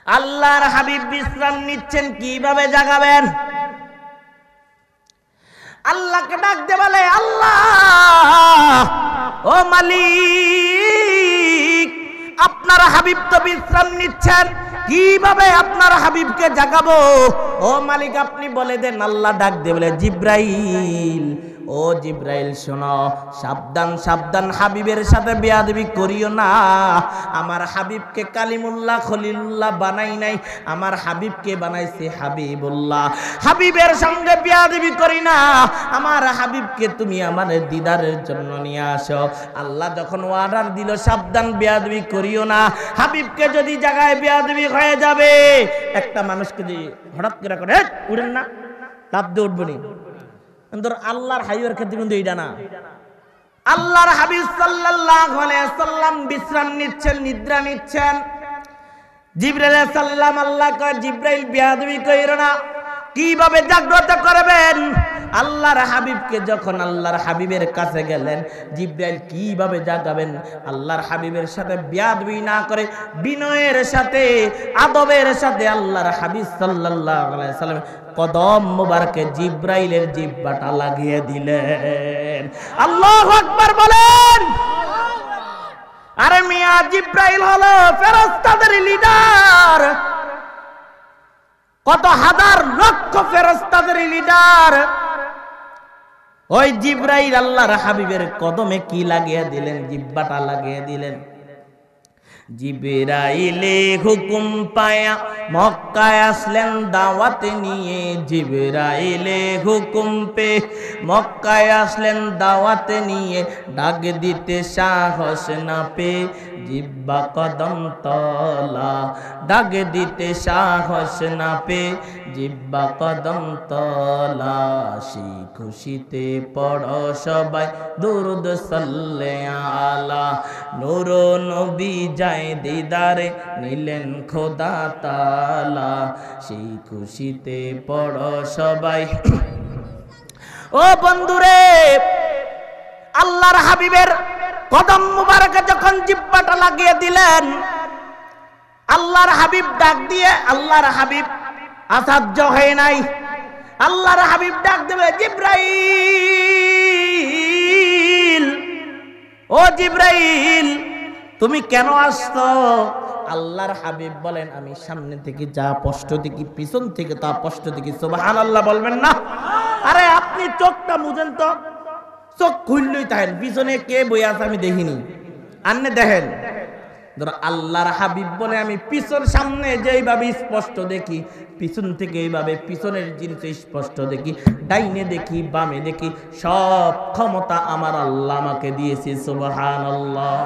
আল্লাহর হাবিব বিশ্রাম নিচ্ছেন, কিভাবে জাগাবেন? আল্লাহকে ডাক দিয়ে বলে, আল্লাহ ও মালিক, আপনার হাবিব তো বিশ্রাম নিচ্ছেন, কিভাবে আপনার হাবিবকে জাগাবো? ও মালিক আপনি বলে দেন। আল্লাহ ডাক দিয়ে বলে, জিব্রাইল, ও জিব্রাইল শোনো, সাবধান সাবধান, হাবিবের সাথে বেয়াদবি করিও না। আমার হাবিবকে কালিমুল্লাহ খলিলুল্লাহ বানাই নাই, আমার হাবিবকে বানাইছে হাবিবুল্লাহ। হাবিবের সঙ্গে বেয়াদবি করি না, আমার হাবিবকে তুমি আমার দিদারের জন্য নিয়ে আসো। আল্লাহ যখন অর্ডার দিল সাবধান বেয়াদবি করিও না, হাবিবকে যদি জায়গায় বেয়াদবি হয়ে যাবে, একটা মানুষকে যদি হঠাৎ করে উঠেন না, লাভ দিয়ে উঠবো নি, আল্লাহর হাবিবের ক্ষেত্রে কিন্তু এইটা না। আল্লাহর হাবিব সাল্লাল্লাহু আলাইহি ওয়াসাল্লাম বিশ্রাম নিচ্ছেন, নিদ্রা নিচ্ছেন। জিবরাইল আলাইহিস সালাম আল্লাহ কয়, জিবরাইল বেয়াদবি কইরো না। কিভাবে জাগ্রত করবেন? আল্লাহর হাবিবকে যখন আল্লাহর হাবিবের কাছে গেলেন, জিবরাইল কিভাবে জাগাবেন? আল্লাহর হাবিবের সাথে বেয়াদবি না করে বিনয়ের সাথে আদবের সাথে আল্লাহর হাবিব সাল্লাল্লাহু আলাইহি ওয়াসাল্লাম কদম মোবারকে জিবরাইলের জিহ্বাটা লাগিয়ে দিলেন। আল্লাহু আকবার বলেন। আরে মিয়া, জিবরাইল হলো ফেরেশতাদের লিডার, কত হাজার লক্ষ ফেরেশতাদের লিডার। ওই জিবরাইল আল্লাহর হাবিবের কদমে কি লাগিয়ে দিলেন? জিহ্বাটা লাগিয়ে দিলেন। জিবরাইলে হুকুম পায়া মক্কায় আসলেন দাওয়াত নিয়ে, জিবরাইলে হুকুম পে মক্কায় আসলেন দাওয়াত নিয়ে, ডাক দিতে সাহস না পে জিহ্বা কদম তলা, ডাক দিতে সাহস না পে জিহ্বা কদম তলা। সেই খুশিতে পড়ো সবাই দুরুদ সাল্লে আলা, নূর নবী যায় দিদারে নিলেন খোদা তাআলা। সেই খুশিতে পড়ো সবাই। ও বন্ধুরে, আল্লাহর হাবিবের কদম মুবারকে যখন জিহ্বাটা লাগিয়ে দিলেন, আল্লাহর হাবিব ডাক দিয়ে, আল্লাহর হাবিব আসাধ্য হয় নাই। আল্লাহর হাবিব ডাক দেবে, জিবরাইল, ও জিবরাইল তুমি কেন আসছো? আল্লাহর হাবিব বলেন, আমি সামনে থেকে যা স্পষ্ট দেখি, পিছন থেকে তা স্পষ্ট দেখি। সুবহানাল্লাহ বলবেন না? আরে আপনি চোখটা মুজেন তো, চোখ খুললেই তাহেন, পিছনে কে বই আছে আমি দেখিনি, আন্নে দেখেন। ধরো আল্লাহর হাবিব বলে, আমি পিছন সামনে যেইভাবে স্পষ্ট দেখি, পিছন থেকে এইভাবে পিছনের জিনিস স্পষ্ট দেখি, ডাইনে দেখি বামে দেখি, সব ক্ষমতা আমার আল্লাহ আমাকে দিয়েছে। সুবহানাল্লাহ।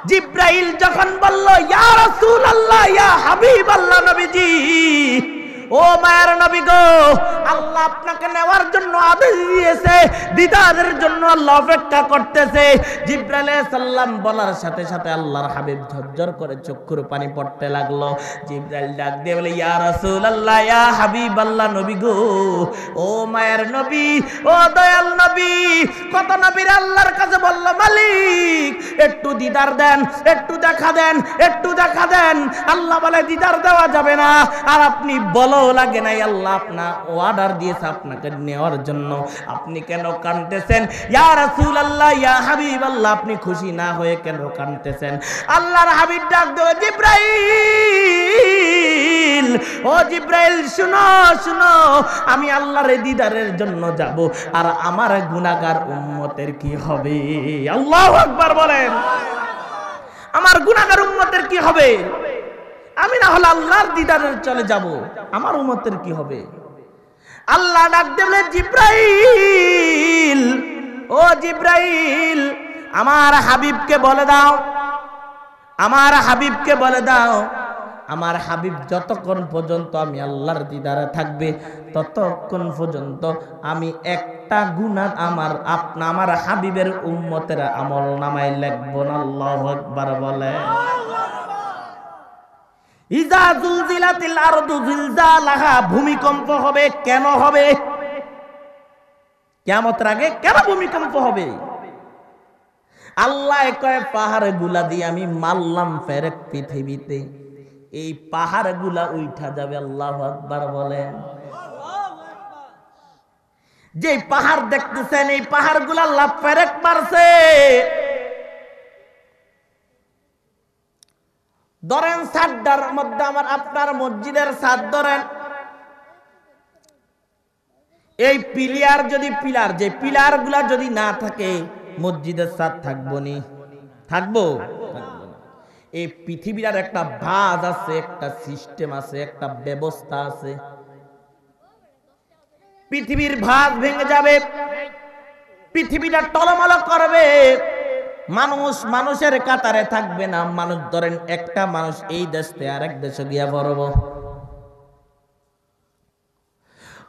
জিবরাইল যখন বলল, ইয়া রাসূলুল্লাহ, ইয়া হাবিবাল্লাহ, নবীজি, ও মায়ের নবী গো, আল্লাহ আপনাকে নেওয়ার জন্য আদেশ দিয়েছে, দিদারের জন্য আল্লাহ অপেক্ষা করতেছে। জিবরাইল আলাইহিস সালাম বলার সাথে সাথে আল্লাহর হাবিব ঝরঝর করে চক্ষুর পানি পড়তে লাগলো। জিবরাইল ডাক দিয়ে বলে, ইয়া রাসূলুল্লাহ, ইয়া হাবিবাল্লাহ, নবী গো, ও মায়ের নবী, ও দয়াল নবী। কত নবীর আল্লাহর কাছে বলল, মালিক একটু দিদার দেন, একটু দেখা দেন, একটু দেখা দেন। আল্লাহ বলে, দিদার দেওয়া যাবে না। আর আপনি বলো লাগে নাই, আল্লাহ আপনার অর্ডার দিয়েছে আপনাকে নেওয়ার জন্য, আপনি কেন কাঁদতেছেন? ইয়া রাসূলুল্লাহ, ইয়া হাবিবাল্লাহ, আপনি খুশি না হয়ে কেন কাঁদতেছেন? আল্লাহর হাবিব ডাক দেয়, জিবরাইল, ও জিবরাইল শুনো শুনো, আমি আল্লাহর দিদারের জন্য যাব, আর আমার গুনাহগার উম্মতের কি হবে? আল্লাহু আকবার বলেন। আমার গুনাহগার উম্মতের কি হবে? আমি না হলে আল্লাহর দিদারের চলে যাব, আমার উম্মতের কি হবে? আল্লাহ ডাক দিলেন, জিবরাইল, ও জিবরাইল, আমার হাবিবকে বলে দাও, আমার হাবিবকে বলে দাও, আমার হাবিব যতক্ষণ পর্যন্ত আমি আল্লাহর দিদারে থাকবে, ততক্ষণ পর্যন্ত আমি একটা গুনাহ আমার হাবিবের উম্মতের আমল নামায় লিখব না। আল্লাহু আকবার বলে। ইজা জুলজিলাতিল আরদু জিলজালাহা, ভূমিকম্প হবে। কেন হবে? কিয়ামতের আগে কেন ভূমিকম্প হবে? আল্লাহ কয়, পাহাড় গুলা দিয়ে আমি মারলাম ফেরেক পৃথিবীতে, এই পাহাড়গুলা উঠা যাবে। আল্লাহু আকবার বলেন। যে পাহাড় দেখতেছেন এই পাহাড়গুলা আল্লাহ পেরেক মারছে। ধরেন ছাদটার মধ্যে আপনার মসজিদের ছাদ ধরেন, এই পিলার যদি যে পিলার গুলা যদি না থাকে মসজিদের ছাদ থাকবো নি? থাকবো? এই পৃথিবীর একটা ভাঁজ আছে, একটা সিস্টেম আছে, একটা ব্যবস্থা আছে। পৃথিবীর ভাঁজ ভেঙে যাবে, পৃথিবীটা টলমল করবে, মানুষের কাতারে থাকবে না। মানুষ ধরেন একটা মানুষ এই দেশ থেকে আরেক দেশে গিয়া পড়ব।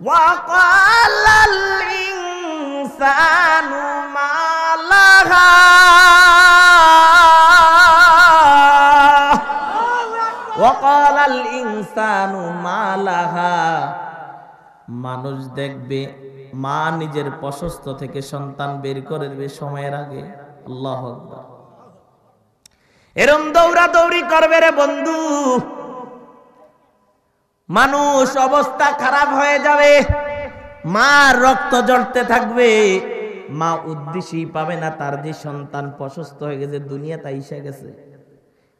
ওয়াকালাল ইনসানু মা লাহা, ওয়াকালাল ইনসানু মা লাহা। মানুষ দেখবে মা নিজের প্রশস্ত থেকে সন্তান বের করে দেবে সময়ের আগে। আল্লাহু আকবার। এরম দৌড়াদৌড়ি করবে রে বন্ধু, মানুষ অবস্থা খারাপ হয়ে যাবে। মা রক্ত ঝরতে থাকবে, মা উদ্দেশ্যই পাবে না তার যে সন্তান প্রশস্ত হয়ে গেছে, দুনিয়াতে এসে গেছে।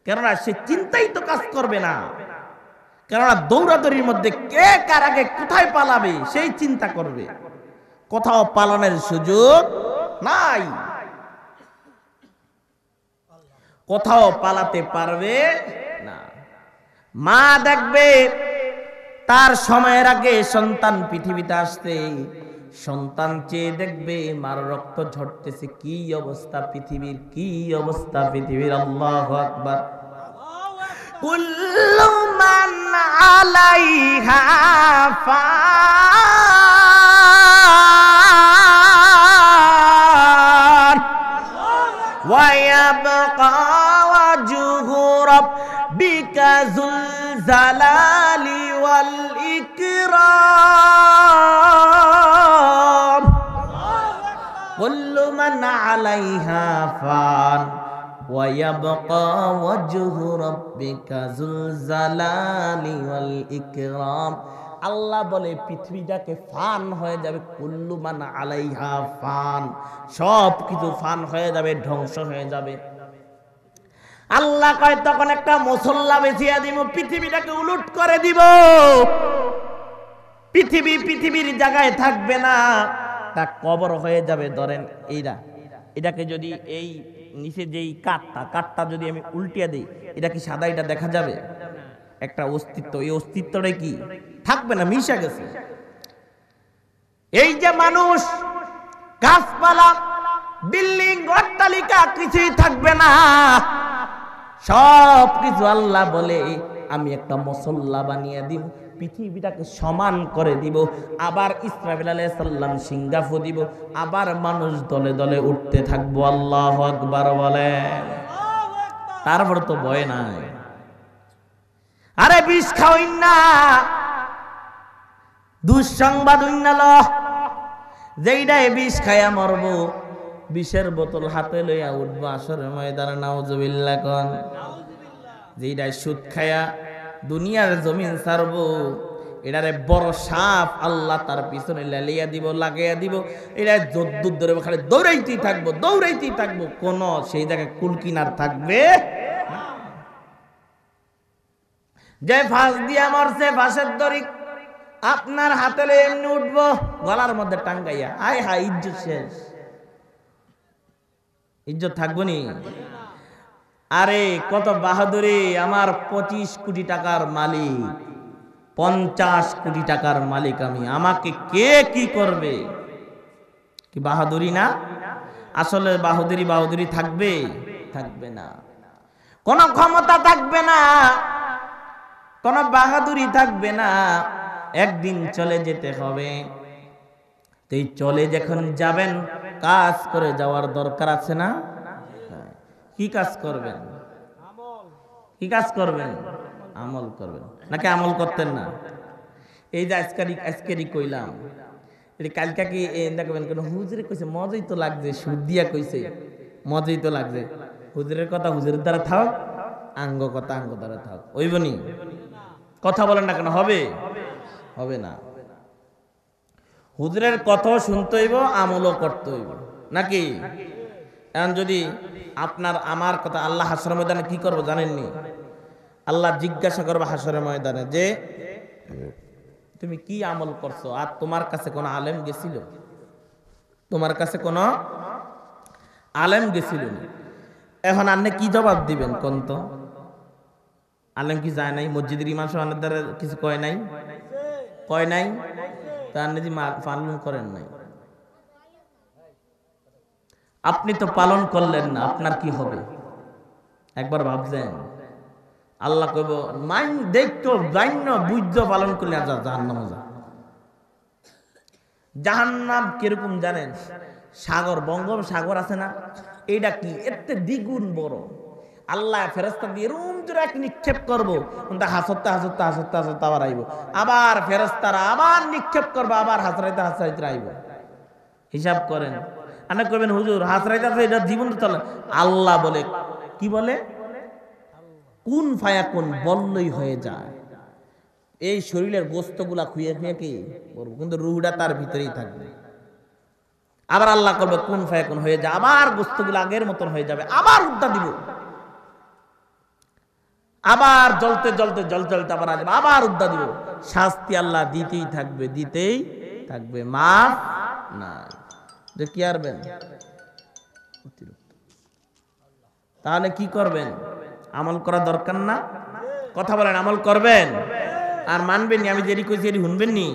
কেননা সে চিন্তাই তো কাজ করবে না, কেননা দৌড়াদৌড়ির মধ্যে কে কার আগে কোথায় পালাবে সেই চিন্তা করবে। কোথাও পালানোর সুযোগ নাই, কোথাও পালাতে পারবে না। মা দেখবে তার সময়ের আগে সন্তান পৃথিবীতে আসতে, সন্তান চেয়ে দেখবে মার রক্ত ঝরতেছে। কি অবস্থা পৃথিবীর, কি অবস্থা পৃথিবীর। আল্লাহু আকবার। কুল্লু মান আলাইহা ফান ওয়া ইয়াবকা ওয়াজহু রাব্বিকা যুল জালালি ওয়াল ইকরাম। কুল্লু মান আলাইহা ফান ওয়া ইয়াবকা ওয়াজহু রাব্বিকা যুল জালালি ওয়াল ইকরাম। আল্লাহ বলে পৃথিবীটাকে ফান হয়ে যাবে। কুল্লু মান আলাইহা ফান, সব কিছু ফান হয়ে যাবে, ধ্বংস হয়ে যাবে। আল্লাহ কয় তখন একটা মুসল্লা বেচিয়া দিব, পৃথিবীটাকে উলট করে দিব। পৃথিবীর জায়গায় থাকবে না, তা কবর হয়ে যাবে। ধরেন এটাকে যদি এই নিচে যেই কাঠটা যদি আমি উল্টিয়ে দিই, এটা কি সাদা, এটা দেখা যাবে? একটা অস্তিত্ব, এই অস্তিত্বটাই কি থাকবে না, মিশে গেছে। এই যে মানুষ, গাছপালা, বিল্ডিং, অট্টালিকা কিছুই থাকবে না, সব কিছু আল্লাহ বলে আমি একটা মুসল্লা বানিয়ে দিব, পৃথিবীটাকে সমান করে দিব। আবার ইসরাফিল আলাইহিস সালাম সিংহাফু দিব, আবার মানুষ দলে দলে উঠতে থাকবো। আল্লাহু আকবার বলেন। তারপর তো ভয় নাই। আরে বিষ খাওয়াইন না, দুঃসংবাদ হইনাল, যেইটাই বিষ খাইয়া মরব, বিষের বোতল হাতে লইয়া উঠবো আসরের ময়দানে। নাউজুবিল্লাহ কোন। যেইটাই সুদ খাইয়া দুনিয়ার জমিন ছাড়বো, এটারে বড় সাপ আল্লাহ তার পিছনে লাগাইয়া দিব। এটা যদ্দুর ধরে খালি দৌড়াইতেই থাকবো, কোন সেই জায়গায় কুলকিনার থাকবে। যে ফাঁস দিয়া মরছে, ফাঁসের দড়ি আপনার হাতে এমনি উঠবো, গলার মধ্যে টাঙ্গাইয়া। আয় হায়, ইজ্জত শেষ, ইজ্জত থাকবো নি। আরে কত বাহাদুরি, আমার 25 কোটি টাকার মালিক, 50 কোটি টাকার মালিক আমি, আমাকে কে কি করবে? কি বাহাদুরি না? আসলে বাহাদুরি থাকবে না, কোন ক্ষমতা থাকবে না, কোন বাহাদুরি থাকবে না। একদিন চলে যেতে হবে। এই চলে যখন যাবেন, কাজ করে যাওয়ার দরকার আছে না? কি কাজ করবেন? আমল করবেন নাকি আমল করতেন না? এই যে আজকেরই কইলাম, কালকা কি দেখবেন কোন হুজুরে কইছে, মজাই তো লাগছে, সুদ দিয়া কইছে, মজাই তো লাগছে। হুজুরের কথা হুজুরের দ্বারা থাক, আঙ্গ কথা আঙ্গ দ্বারা থাক, ওইবনি কথা বলেন না কেন? হবে? হবে না। হুজুরের কথাও শুনতে হইব, আমলও করতে হইব, নাকি? এখন যদি আপনার আমার কথা, আল্লাহ হাসরের ময়দানে কি করবো জানেননি? আল্লাহ জিজ্ঞাসা করবে হাসরের ময়দানে যে তুমি কি আমল করছো, আর তোমার কাছে কোন আলেম গেছিল? তোমার কাছে কোন আলেম গেছিল? এখন আপনি কি জবাব দিবেন কোন? তো আলেম কি যায় নাই? মসজিদের ইমাম সাহেবের দ্বারা কিছু কয় নাই? কয় নাই? তা আপনি যে পালন করেন নাই, আপনি তো পালন করলেন না, আপনার কি হবে? একবার ভাবছেন? আল্লাহ কইব মাইন দেখতো জান্য বুঝ পালন করলে আর জাহান্নামে যা। জাহান্নাম কিরকম জানেন? সাগর, বঙ্গোপসাগর আছে না, এইটা কি এতে দ্বিগুণ বড়। আল্লাহ ফেরেশতা দিয়ে রুম জোরে এক নিক্ষেপ করবো, হাসতে হাসতে হাসতে হাসতে আবার আইব, আবার ফেরেশতারা আবার নিক্ষেপ করবো, আবার হাসরাইতে হাসরাইতে আইব। হিসাব করেন। আপনি কইবেন হুজুর হাসরাইতে আছে এটা জীবন চলে। আল্লাহ বলে, কি বলে? কুন ফায়াকুন, বললেই হয়ে যায়। এই শরীরের গোস্তগুলা খুইয়ে খুইয়ে কি করবো, কিন্তু রুহটা তার ভিতরেই থাকবে। আবার আল্লাহ করবে কুন ফায়াকুন হয়ে যায়, আবার গোস্তগুলো আগের মতন হয়ে যাবে, আবার উদ্দা দিব, আবার জ্বলতে জ্বলতে জ্বলতে আবার আসবে, আবার উদ্দা দিব। শাস্তি আল্লাহ দিতেই থাকবে, দিতেই থাকবে, মাফ নাই। যে কি আরবেন? তাহলে কি করবেন? আমল করা দরকার না? কথা বলেন, আমল করবেন আর মানবেন? আমি যেটি কইছি এটি শুনবেন নি?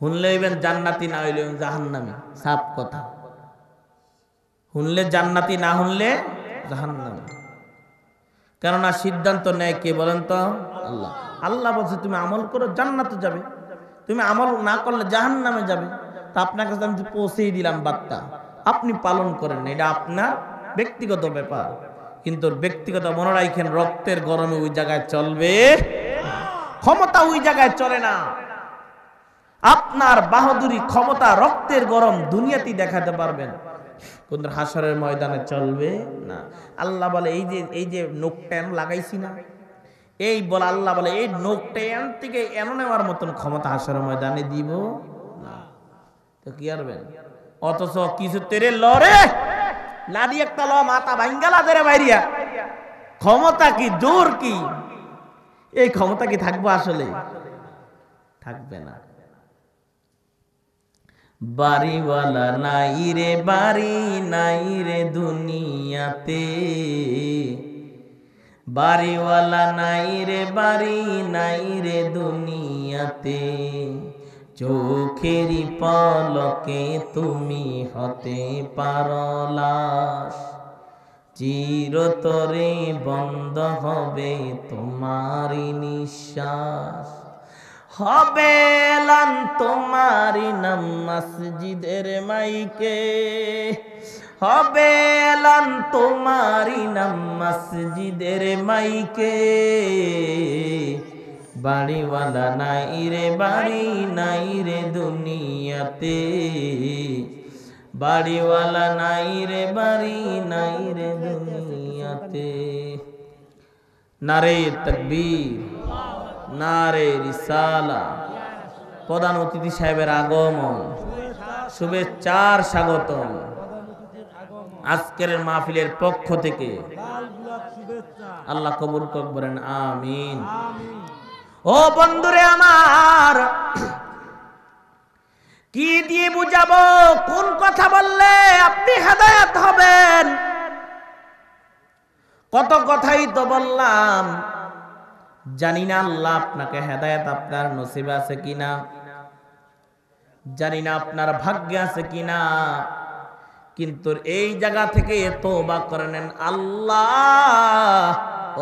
শুনলে হইবেন জান্নাতি, না হইলে জাহান্নামী। সাফ কথা। শুনলে জান্নাতি, না শুনলে জাহান্নামী। কেননা সিদ্ধান্ত নেয় কে বলেন তো? আল্লাহ। আল্লাহ বলছে তুমি আমল করো জান্নাতে যাবে, তুমি আমল না করলে জাহান্নামে যাবে। তা আপনার কাছে আমি পৌঁছেই দিলাম বার্তা, আপনি পালন করেন, এটা আপনার ব্যক্তিগত ব্যাপার। কিন্তু ব্যক্তিগত মনে রাখেন, রক্তের গরমে ওই জায়গায় চলবে, ক্ষমতা ওই জায়গায় চলে না। আপনার বাহাদুরি, ক্ষমতা, রক্তের গরম দুনিয়াতেই দেখাতে পারবেন, কিন্তু হাসরের ময়দানে চলবে না। আল্লাহ বলে এই যে নোকটা লাগাইছি না, এই বলে আল্লাহ বলে এই নোকটা এন থেকে এনে নেওয়ার মতন ক্ষমতা হাসরের ময়দানে দিব না। তো কি করবেন? অথচ কিছু তেরে লড়ে লাড়ি একটা ল মাথা ভাঙ্গালা ধরে বাইরিয়া, ক্ষমতা কি, জোর কি, এই ক্ষমতা কি থাকবো? আসলে থাকবে না। বাড়িওয়ালা নাই রে, বাড়ি নাই রে দুনিয়াতে, বাড়িওয়ালা নাই রে, বাড়ি নাই রে দুনিয়াতে, চোখেরই পলকে তুমি হতে পারো লাশ, চিরতরে বন্ধ হবে তোমারই নিঃশ্বাস, হবে এলান তোমারই নাম মসজিদের মাইকে, হবে এলান তোমারই নাম মসজিদের মাইকে, বাড়িওয়ালা নাই রে, বাড়ি নাই রে দুনিয়াতে, বাড়িওয়ালা নাই রে, বাড়ি নাই রে দুনিয়াতে। নারে তাকবীর, নারে রিসালা। প্রধান অতিথি সাহেবের আগমন, শুভেচ্ছার স্বাগতম। আজকের মাহফিলের পক্ষ থেকে আল্লাহ কবুল করবেন, আমিন। ও বন্ধুরে আমার, কি দিয়ে বুঝাবো, কোন কথা বললে আপনি হেদায়েত হবেন? কত কথাই তো বললাম, জানি না আল্লাহ আপনাকে হেদায়েত আপনার নসিবে আছে কিনা, জানি না আপনার ভাগ্যে আছে কিনা, কিন্তু এই জায়গা থেকে তওবা করে নেন। আল্লাহ,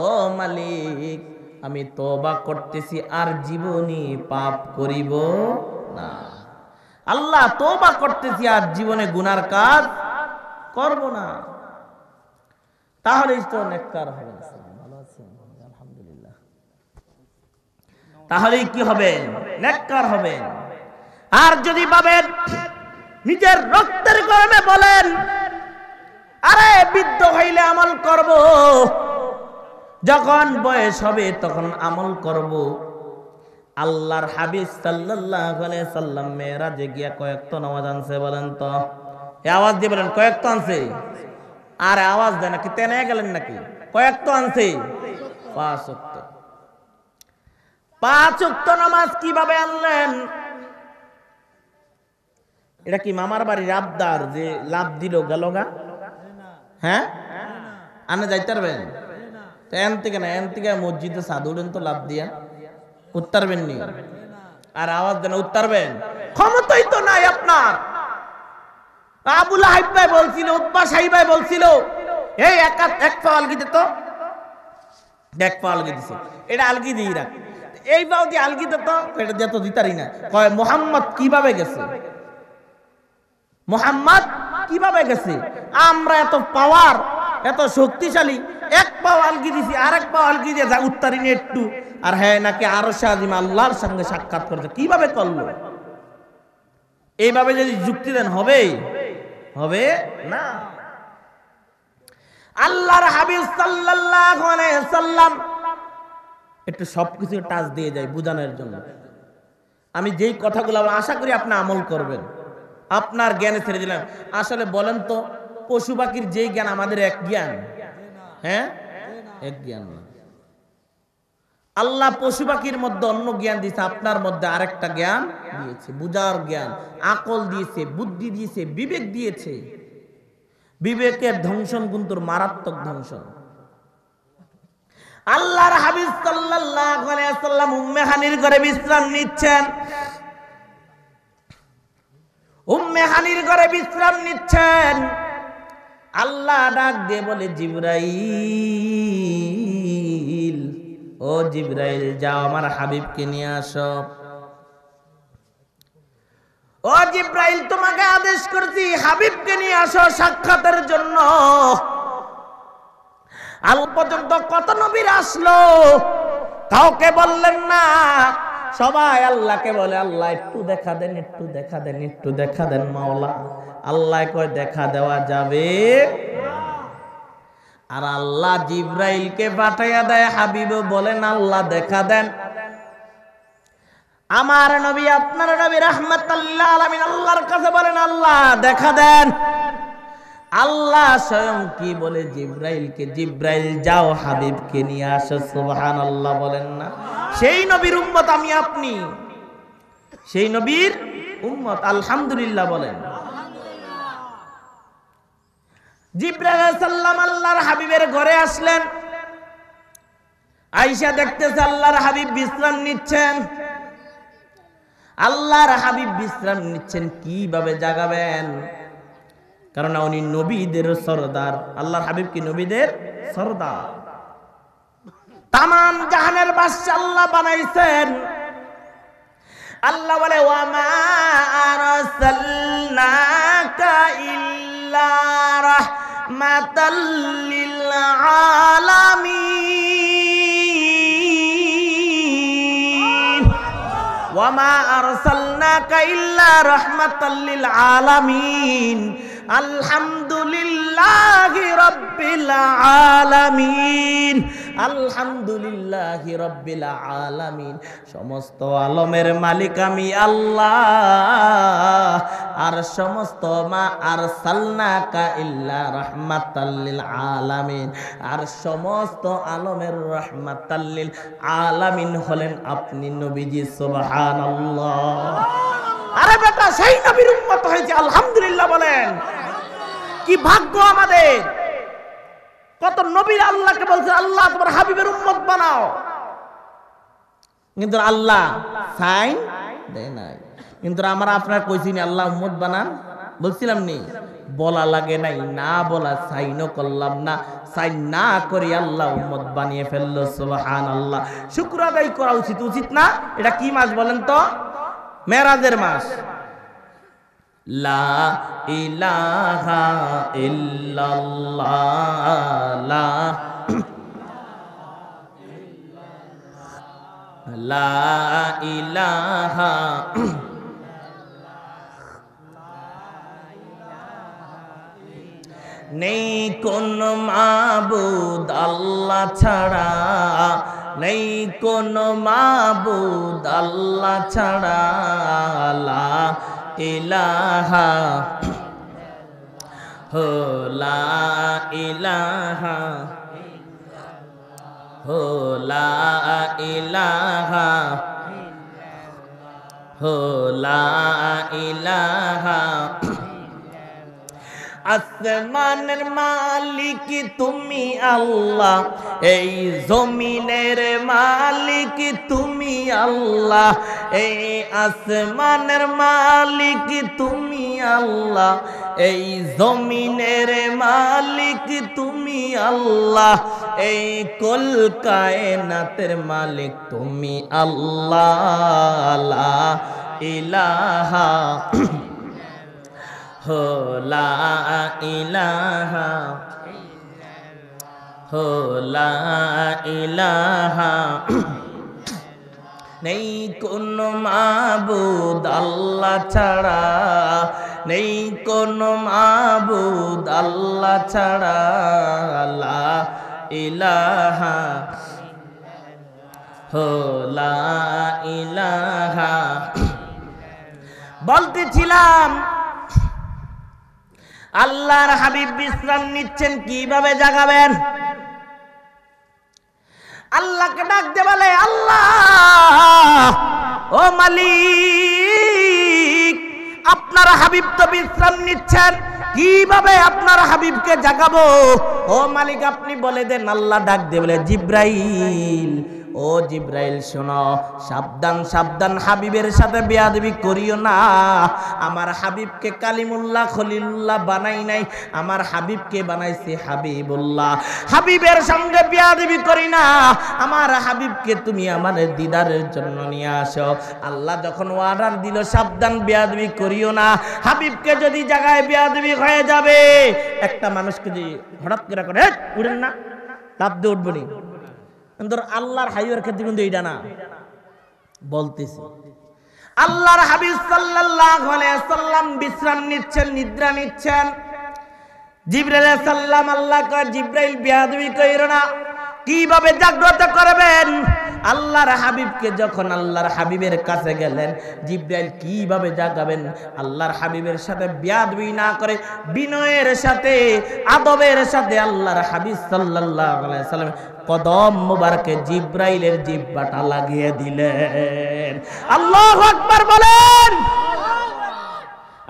ও মালিক, আমি তওবা করতেছি, আর জীবনে পাপ করিব না। আল্লাহ, তওবা করতেছি, আর জীবনে গুনার কাজ করব না। তাহলেই তো নেককার হবেন। ভালো আছেন? আলহামদুলিল্লাহ। তাহলেই কি হবে? নেককার হবেন। আর যদি ভাবেন নিজের রক্তের গরমে বলেন আরে বৃদ্ধ হইলে আমল করব, যখন বয়স হবে তখন আমল করব। আল্লাহর হাবিব সাল্লাল্লাহু আলাইহি সাল্লাম মেরাজে গিয়া কয়েকত নামাজ আনছে বলেন তো? এই আওয়াজ দিয়ে বলেন কয়েকত আনছে? আর আওয়াজ দেয় নাকি তেনে গেলেন নাকি? কয়েকত আনছে? 5 ওয়াক্ত। 5 ওয়াক্ত নামাজ কিভাবে আনলেন? এটা কি মামার বাড়ির আবদার যে লাভ দিল গেলগা? হ্যাঁ, আনে যাইতে পারবেন তো? এন থেকে মসজিদে সাধুলেন তো লাভ দিয়া উত্তরবেন নি? আর আওয়াজ দেন উত্তরবেন? ক্ষমতাই তো নাই আপনার। আবু লাহাব ভাই বলছিল, উতবা সাহি ভাই বলছিল, এই এক পা আলগি দে তো, এক পা আলগি দিছে, এটা আলগি দিই রাখ, এই পাও দিয়ে আলগি দে তো, এটা দিয়ে তো দিতারি না। কয় মুহাম্মদ কিভাবে গেছে? মুহাম্মদ কিভাবে গেছে? আমরা এত পাওয়ার, এত শক্তিশালী, এক পাও আলগি দিছি, আরেক পাও আলগি দিয়ে যা উত্তারিনি একটু, আর হ্যাঁ নাকি আরশে আজিম আল্লাহর সঙ্গে সাক্ষাৎ করতে কিভাবে করলো? এইভাবে যদি যুক্তি দেন হবে? হবে না। আল্লাহর হাবিব সাল্লাল্লাহু আলাইহি সাল্লাম একটু সবকিছু টাচ দিয়ে যায় বুঝানোর জন্য। আমি যেই কথাগুলো আশা করি আপনি আমল করবেন, আপনার জ্ঞানে ছেড়ে দিলাম। আসলে বলেন তো, পশু পাখির যেই জ্ঞান আমাদের এক জ্ঞান? হ্যাঁ, এক জ্ঞান না। আল্লাহ পশু পাখির মধ্যে অন্য জ্ঞান দিয়েছে, আপনার মধ্যে আরেকটা জ্ঞান দিয়েছে, বুঝার জ্ঞান, আকল দিয়েছে, বুদ্ধি দিয়েছে, বিবেক দিয়েছে। বিবেকের ধ্বংসন কিন্তু মারাত্মক ধ্বংসন। আল্লাহর হাবিব সাল্লাল্লাহু আলাইহি ওয়াসাল্লাম উম্মে হানির ঘরে বিশ্রাম নিচ্ছেন। উম্মে হানির ঘরে বিশ্রাম নিচ্ছেন। আল্লাহ ডাক দিয়ে বলে, জিবরাইল, ও জিবরাইল, যাও আমার হাবিবকে নিয়ে আসো। ও জিবরাইল, তোমাকে আদেশ করছি হাবিবকে নিয়ে আসো সাক্ষাতের জন্য। আল পর্যন্ত কত নবীর আসলো, কাউকে বললেন না। সবাই আল্লাহকে বলে, আল্লাহ একটু দেখা দেন, একটু দেখা দেন, একটু দেখা দেন মাওলা। আল্লাহ কয় দেখা দেওয়া যাবে। আর আল্লাহ জিবরাইলকে পাঠাইয়া দেয়, হাবিব বলেন আল্লাহ দেখা দেন। আমার নবী, আপনার নবী রাহমাতাল লিল আলামিন আল্লাহর কাছে বলেন আল্লাহ দেখা দেন। আল্লাহ স্বয়ং কি বলে জিবরাইলকে, জিবরাইল যাও হাবিবকে নিয়ে আসো। সুবহানাল্লাহ বলেন না? সেই নবীর উম্মত আমি আপনি, সেই নবীর উম্মত। আলহামদুলিল্লাহ বলেন। জিবরাইল আলাইহিস সালাম আল্লাহর হাবিবের ঘরে আসলেন। আয়েশা দেখতেছে আল্লাহর হাবিব বিশ্রাম নিচ্ছেন। আল্লাহর হাবিব বিশ্রাম নিচ্ছেন, কিভাবে জাগাবেন? কারণ উনি নবীদের সরদার। আল্লাহর হাবিব কি নবীদের সরদার? তামাম জাহানের বাদশা আল্লাহ বানাইছেন। আল্লাহ বলে, ওয়া মা আরসালনাকা ইল্লা রাহমাতাল লিল আলামিন। ওয়া মা আরসালনাকা ইল্লা রাহমাতাল লিল আলামিন। আলহামদুলিল্লাহি রাব্বিল আলামিন। আলহামদুলিল্লাহি রাব্বিল আলামিন। সমস্ত আলমের মালিক আমি আল্লাহ। আর সমস্ত মা আরসালনাকা ইল্লা রাহমাতাল লিল আলামিন। আর সমস্ত আলমের রাহমাতাল লিল আলামিন হলেন আপনি নবীজি। সুবহানাল্লাহ। আরে বেটা, সেই নবীর উম্মত হয়েছে, আলহামদুলিল্লাহ বলেন। কি ভাগ্য আমাদের! কত নবী আল্লাহকে বলছে আল্লাহ তোমার হাবিবের উম্মত বানাও, কিন্তু আল্লাহ সাইন দেয় নাই। কিন্তু আমরা আপনার কইছি না আল্লাহ উম্মত বানান, বলছিলাম নি? বলা লাগে নাই, না বলা সাইনও করলাম না, সাইন না করি আল্লাহ উম্মত বানিয়ে ফেললো। সুবহানাল্লাহ। শুকর আদায় করা উচিত, উচিত না? এটা কি মাস বলেন তো? মেরাজের মাস। লা ইলাহা ইল্লাল্লাহ, লা ইলাহা নেই কোন মাবুদ আল্লাহ ছাড়া, নেই কোন মাবুদ আল্লাহ ছাড়া, লা ইলাহা হো লা ইলাহা হো লা ইলাহা হো লা ইলাহা। আসমানের মালিক তুমি আল্লাহ, এই জমিনের মালিক তুমি আল্লাহ, এই আসমানের মালিক তুমি আল্লাহ, এই জমিনের মালিক তুমি আল্লাহ, এই কুল কায়নাতের মালিক তুমি আল্লাহ, লা ইলাহা হো লা ইলাহা হো লা ইলাহা। নেই কোন মাবুদ আল্লাহ ছাড়া, নেই কোন মাবুদ আল্লাহ ছাড়া, লা ইলাহা হো লা ইলাহা। বলতেছিলাম আল্লাহর হাবিব বিশ্রাম নিচ্ছেন, কিভাবে জাগাবেন? আল্লাহকে ডাকতে বলে, আল্লাহ ও মালিক, আপনার হাবিব তো বিশ্রাম নিচ্ছেন, কিভাবে আপনার হাবিবকে জাগাবো? ও মালিক আপনি বলে দেন। আল্লাহ ডাক দিয়ে বলে, জিব্রাইল, ও জিব্রাইল শোনো, সাবধান সাবধান, হাবিবের সাথে বেয়াদবি করিও না। আমার হাবিবকে কালিমুল্লাহ খলিলুল্লাহ বানাই নাই, আমার হাবিবকে বানাইছে হাবিবুল্লাহ। হাবিবের সঙ্গে বেয়াদবি করি না, আমার হাবিবকে তুমি আমার দিদারের জন্য নিয়ে আসো। আল্লাহ যখন অর্ডার দিল সাবধান বেয়াদবি করিও না, হাবিবকে যদি জায়গায় বেয়াদবি হয়ে যাবে, একটা মানুষকে যদি হঠাৎ করে উঠেন না, লাভ দিয়ে উঠবো নি, আল্লাহর হাবিবের ক্ষেত্রে কিন্তু এইটা না। বলতেছি আল্লাহর হাবিব সাল্লাল্লাহু আলাইহি ওয়াসাল্লাম বিশ্রাম নিচ্ছেন, নিদ্রা নিচ্ছেন। জিবরাইল আলাইহিস সালাম আল্লাহ কয়, জিবরাইল বেয়াদবি কইরো না। কিভাবে জাগ্রত করবেন? আল্লাহর হাবিবকে যখন আল্লাহর হাবিবের কাছে গেলেন, জিবরাইল কিভাবে জাগাবেন? আল্লাহর হাবিবের সাথে বেয়াদবি না করে বিনয়ের সাথে আদবের সাথে আল্লাহর হাবিব সাল্লাল্লাহু আলাইহি ওয়াসাল্লাম কদম মুবারকে জিবরাইলের জিহ্বাটা লাগিয়ে দিলেন। আল্লাহু আকবার বলেন।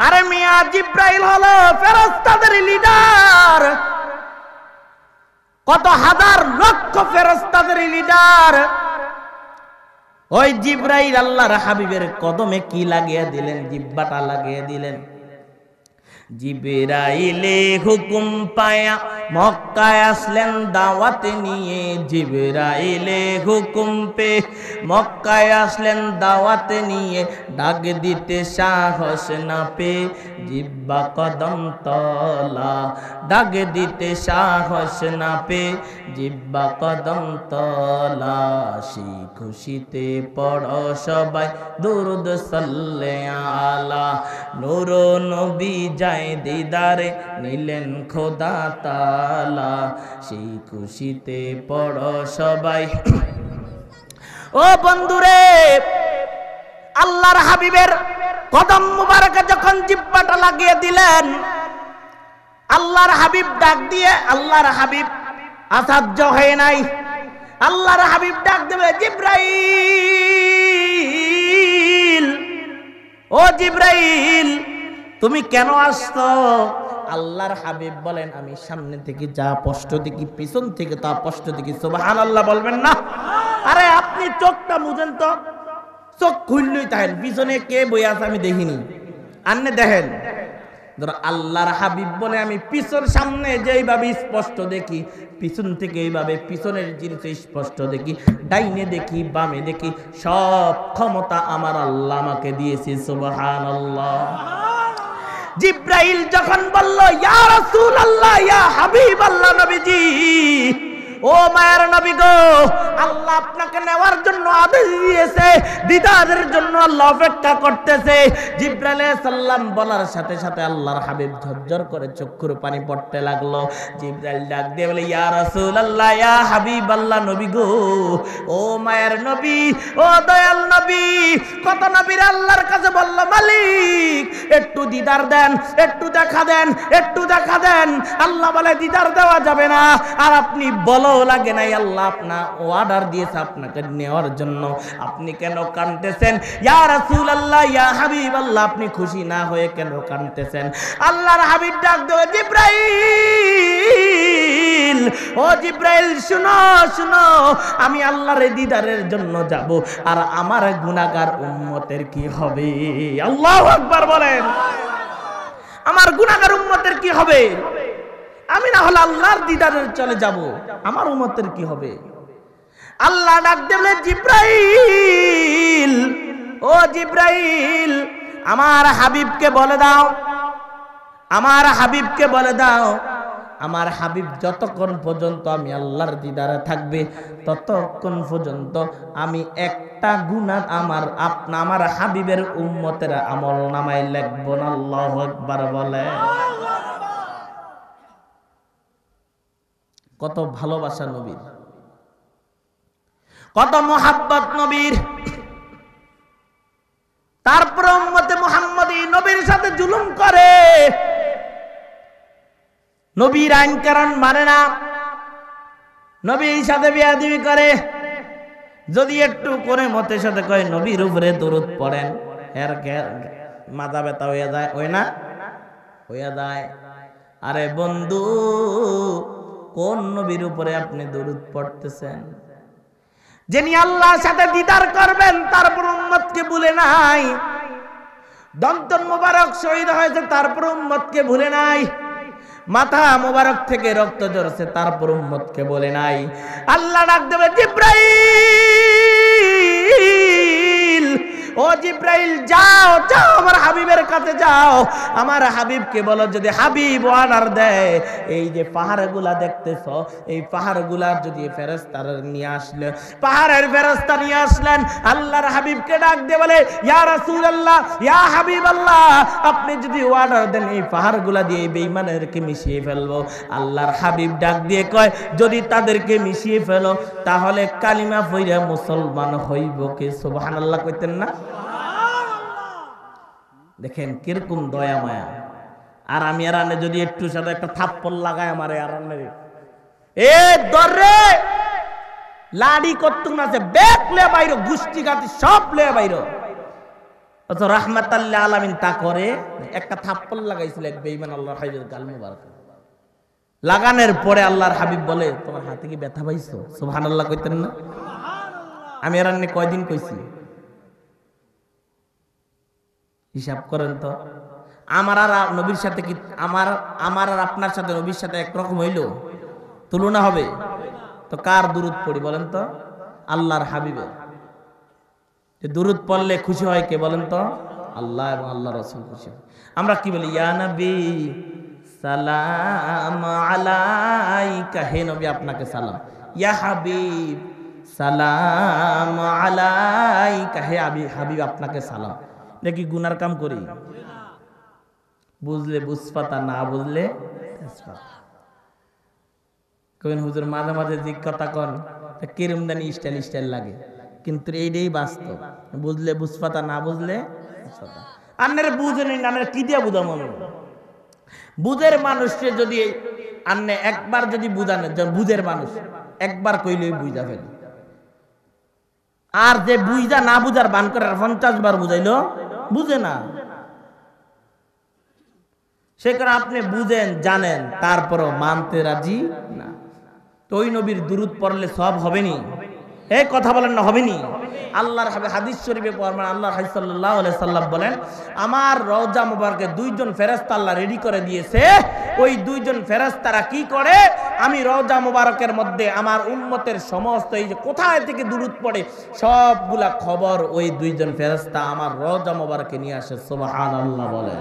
আরে মিয়া, জিবরাইল হলো ফেরেশতাদের লিডার, কত হাজার লক্ষ ফেরেশতাদের লিডার। ওই জিবরাইল আল্লাহর হাবিবের কদমে কি লাগিয়ে দিলেন? জিহ্বাটা লাগিয়ে দিলেন। জিবরাইলে হুকুম পায়া মক্কায় আসলেন দাওয়াত নিয়ে, জিবরাইলে হুকুম পে মক্কায় আসলেন দাওয়াত নিয়ে, ডাক দিতে সাহস না পে জিহ্বা কদম তলা, ডাক দিতে সাহস না পে জিহ্বা কদম তলা। সেই খুশিতে পড়ো সবাই দুরুদ সাল্লে আলা, নূর নবী যায় দিদারে নিলেন খোদা তাআলা। সেই খুশিতে পড়ো সবাই। ও বন্ধুরে, আল্লাহর হাবিবের কদম মুবারকে যখন জিহ্বাটা লাগিয়ে দিলেন, আল্লাহর হাবিব ডাক দিয়ে, আল্লাহর হাবিব আশ্চর্য হয়ে নাই। আল্লাহর হাবিব ডাক দেবে, জিবরাইল, ও জিবরাইল তুমি কেন আসছো? আল্লাহর হাবিব বলেন, আমি সামনে থেকে যা স্পষ্ট দেখি, পিছন থেকে তা স্পষ্ট দেখি। সুবহানাল্লাহ বলবেন না? আরে আপনি চোখটা মুজেন তো, চোখ খুললেই তাহেন, পিছনে কে বই আছে আমি দেখিনি, আন্নে দেখেন। আল্লাহর হাবিব বলে, আমি পিছন সামনে যেইভাবে স্পষ্ট দেখি, পিছন থেকে এইভাবে পিছনের জিনিস স্পষ্ট দেখি, ডাইনে দেখি বামে দেখি, সব ক্ষমতা আমার আল্লাহ আমাকে দিয়েছে। সুবহানাল্লাহ। জিবরাইল যখন বলল, ইয়া রাসূলুল্লাহ, ইয়া হাবিবাল্লাহ নবীজি, ও ও মায়ের নবী গো, আল্লাহ আপনাকে নেওয়ার জন্য আদেশ দিয়েছে, দিদারের জন্য আল্লাহ অপেক্ষা করতেছে। জিবরাইল আলাইহিস সালাম বলার সাথে সাথে আল্লাহর হাবিব ঝরঝর করে চক্ষুর পানি পড়তে লাগলো। জিবরাইল ডাক দিয়ে বলে, ইয়া রাসূলুল্লাহ, ইয়া হাবিবাল্লাহ, নবী গো, ও মায়ের নবী, ও দয়াল নবী। কত নবীর আল্লাহর কাছে বলল, মালিক একটু দিদার দেন, একটু দেখা দেন, একটু দেখা দেন। আল্লাহ বলে দিদার দেওয়া যাবে না। আর আপনি বলো লাগে নাই, আল্লাহ আপনার অর্ডার দিয়েছে আপনাকে নেওয়ার জন্য। আপনি কেন কাঁদতেছেন? ইয়া রাসূলুল্লাহ, ইয়া হাবিবাল্লাহ, আপনি খুশি না হয়ে কেন কাঁদতেছেন? আল্লাহর হাবিব ডাক দেয়, জিবরাইল, ও জিবরাইল, শুনো শুনো, আমি আল্লাহর দিদারের জন্য যাব, আর আমার গুনাহগার উম্মতের কি হবে? আল্লাহু আকবার বলেন। আমার গুনাহগার উম্মতের কি হবে? আমি না হলে আল্লাহর দিদারের চলে যাব, আমার উম্মতের কি হবে? আল্লাহ ডাক দিলে, জিবরাইল, ও জিবরাইল, আমার হাবিবকে বলে দাও, আমার হাবিবকে বলে দাও, আমার হাবিব যতক্ষণ পর্যন্ত আমি আল্লাহর দিদারে থাকবে ততক্ষণ পর্যন্ত আমি একটা গুনাহ আমার হাবিবের উম্মতের আমল নামায় লিখব না। আল্লাহু আকবার বলে। কত ভালোবাসা নবীর, কত মোহাব্বত নবীর। তারপর উম্মতে মুহাম্মদী নবীর সাথে জুলুম করে, নবীর আইন কারণ মানে না, নবীর সাথে বেয়াদবি করে। যদি একটু করে মতের সাথে কয় নবীর উপরে দরুদ পড়েন, এর মাথা ব্যথা হয়ে যায়, ওই না হয়ে যায়। আরে বন্ধু, কোন নবীর উপরে আপনি দরুদ পড়তেছেন? যিনি আল্লাহর সাথে দিদার করবেন, তারপর উম্মতকে ভুলে নাই। দন্তন মোবারক শহীদ হয়েছে, তারপর উম্মতকে ভুলে নাই। মাথা মোবারক থেকে রক্ত ঝরছে, তারপর উম্মতকে বলে নাই। আল্লাহ ডাক দেবে, জিবরাইল, ও জিবরাইল, যাও যাও, আমার হাবিবের কাছে যাও। আমার হাবিবকে বলো, যদি হাবিব অর্ডার দেয়, এই যে পাহাড়গুলা দেখতেছ, এই পাহাড়গুলা যদি ফেরেশতারা নিয়ে আসলে, পাহাড়ের ফেরেশতা নিয়ে আসলেন, আল্লাহর হাবিবকে ডাক দিয়ে বলে, ইয়া রাসূলুল্লাহ, ইয়া হাবিবাল্লাহ, আপনি যদি অর্ডার দেন, এই পাহাড়গুলা দিয়ে এই বেঈমানদেরকে মিশিয়ে ফেলবো। আল্লাহর হাবিব ডাক দিয়ে কয়, যদি তাদেরকে মিশিয়ে ফেলো, তাহলে কালিমা পড়ে মুসলমান হইব কে? সুবহানাল্লাহ কইতেন না? দেখেন কিরকম দয়া মায়া। আর আমি আরানে যদি একটু সাথে একটা থাপ্পড় লাগাই আমারে, আরানে এ দরে লাড়ি কত না আছে, বেক লে বাইরো, গুষ্টি গাতি সব লে বাইরো। অত রাহমাতাল লিল আলামিন তা করে একটা থাপ্পড় লাগাইছিল এক বেঈমান আল্লাহর হাবিবের গাল মুবারক। লাগানোর পরে আল্লাহর হাবিব বলে, তোমার হাতে কি ব্যথা পাইছো? সুবহানাল্লাহ কইতেন না? আমি আরানে কয়দিন কইছি? হিসাব করেন তো। আমার আর নবীর সাথে কি আমার আর আপনার সাথে নবীর সাথে একরকম হইল? তুলনা হবে? তো কার দুরূদ পড়ি বলেন তো? আল্লাহর হাবিবের। যে দুরূদ পড়লে খুশি হয় কে বলেন তো? আল্লাহ এবং আল্লাহ রাসূল খুশি হয়। আমরা কি বলি? ইয়া নবী সালাম আলাইকা, হে নবী আপনাকে সালাম। ইয়া হাবিব সালাম আলাইকা, হে হাবিব আপনাকে সালাম। দেখি গুনার কাম করি? বুঝলে বুঝপাতা, না বুঝলে তেজপাতা। কইন হুজুর মাঝে মাঝে যে কথা কন কিরম জানি স্টাইল স্টাইল লাগে, কিন্তু এইটাই বাস্তব। বুঝলে বুঝপাতা, না বুঝলে তেজপাতা। আন্নের বুঝেনি, আন্নের কি দিয়া বুঝাম? বুঝের মানুষকে যদি আন্নে একবার যদি বুঝানো, বুঝের মানুষ একবার কইলেই বুঝা ফেলে। আর যে বুঝা না বুঝার বান করে 50 বার বুঝাইলো বুঝে না। সে কারণে আপনি বুঝেন, জানেন, তারপরও মানতে রাজি না। তো ওই নবীর দুরূদ পড়লে সব হবেনি? এই কথা বলেন না, হবেনি? আল্লাহর হাদিস শরীফে পড়বেন, আল্লাহর হাবিব সাল্লাল্লাহু আলাইহি সাল্লাম বলেন, আমার রওজা মুবারকে দুইজন ফেরেশতা আল্লাহ রেডি করে দিয়েছে। ওই দুইজন ফেরেশতারা কি করে? আমি রওজা মুবারকের মধ্যে আমার উম্মতের সমস্ত এই যে কোথায় থেকে দুরূদ পড়ে সবগুলা খবর ওই দুইজন ফেরেশতা আমার রওজা মুবারকে নিয়ে আসে। সুবহানাল্লাহ বলেন।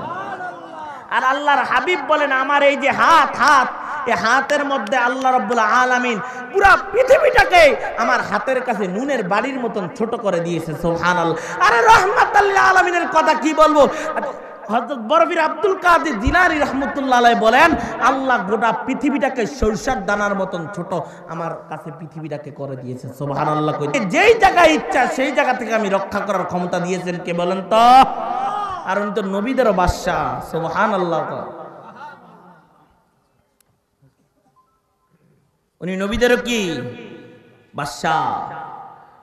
আর আল্লাহর হাবিব বলেন, আমার এই যে হাত এই হাতের মধ্যে আল্লাহ রাব্বুল আলামিন পুরা পৃথিবীটাকে আমার হাতের কাছে নুনের বাড়ির মতন ছোট করে দিয়েছে সুবহানাল্লাহ। আরে রাহমাতাল লিল আলামিনের কথা কি বলবো। হযরত বরফির আব্দুল কাদের জিলানী রাহমাতুল্লাহ আলাইহি বলেন, আল্লাহ গোটা পৃথিবীটাকে সরিষার দানার মতন ছোট আমার কাছে পৃথিবীটাকে করে দিয়েছে সুবহানাল্লাহ। যেই জায়গায় ইচ্ছা সেই জায়গা থেকে আমি রক্ষা করার ক্ষমতা দিয়েছেন কে বলেন তো? আর উনি তো নবীদেরও বাদশা সুবহানাল্লাহ। উনি নবীদেরও কি বাদশা।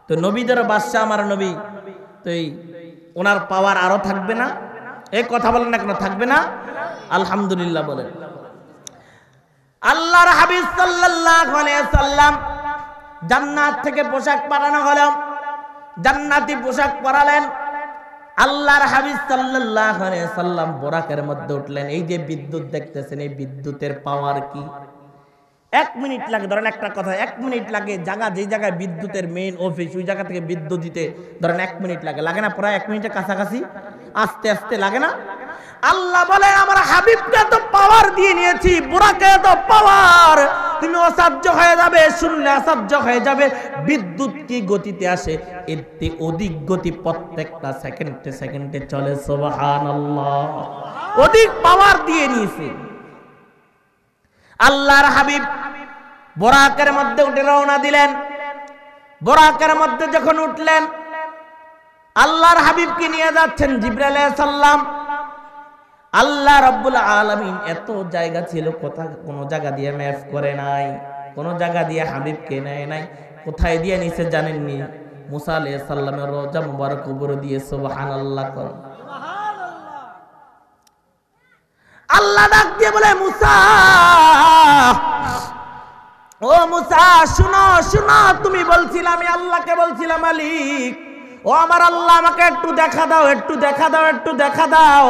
তো নবীদেরও বাদশা আমার নবী, তো এই ওনার পাওয়ার আরো থাকবে না? এই কথা বলেন না কেন, থাকবে না? আলহামদুলিল্লাহ বলেন। আল্লাহর হাবিব সাল্লাল্লাহু আলাইহি সাল্লাম জান্নাত থেকে পোশাক পাঠানো হলো, জান্নাতি পোশাক পরালেন। আল্লাহর হাবিব সাল্লাল্লাহু আলাইহি সাল্লাম বোরাকের মধ্যে উঠলেন। এই যে বিদ্যুৎ দেখতেছেন, এই বিদ্যুতের পাওয়ার কি? 1 মিনিট লাগে, ধরেন একটা কথা 1 মিনিট লাগে। জায়গা যে জায়গায় বিদ্যুতের মেইন অফিস ওই জায়গা থেকে বিদ্যুৎ দিতে ধরেন 1 মিনিট লাগে, লাগে না? প্রায় 1 মিনিটের কাছাকাছি, আস্তে আস্তে লাগে না? আল্লাহ বলে আমার হাবিবকে তো পাওয়ার দিয়ে নিয়েছি, বুরাকে তো পাওয়ার, তুমি অসাধ্য হয়ে যাবে, শুনলে অসাধ্য হয়ে যাবে। বিদ্যুৎ কি গতিতে আসে, এতে অধিক গতি প্রত্যেকটা সেকেন্ডে সেকেন্ডে চলে সুবহানাল্লাহ। অধিক পাওয়ার দিয়ে নিয়েছে। আল্লাহর হাবিব বোরাকের মধ্যে উঠে রওনা দিলেন। বোরাকের মধ্যে যখন উঠলেন, আল্লাহর হাবিবকে নিয়ে যাচ্ছেন জিবরাইল আলাইহিস সালাম। আল্লাহ রাব্বুল আলামিন এত জায়গা ছিল, কোনো জায়গা দিয়ে ম্যাপ করে নাই, কোনো জায়গা দিয়ে হাবিবকে নেয় নাই। কোথায় দিয়ে নিছে জানেননি? মুসা আলাইহিস সালামের রওজা মুবারক উপরে দিয়ে সুবহানাল্লাহ। আল্লাহ ডাক দিয়ে বলে মুসা, ও মুসা শুনো শুনো, তুমি বলছিলাম আমি আল্লাহকে বলছিলাম মালিক, ও আমার আল্লাহ আমাকে একটু দেখা দাও, একটু দেখা দাও, একটু দেখা দাও।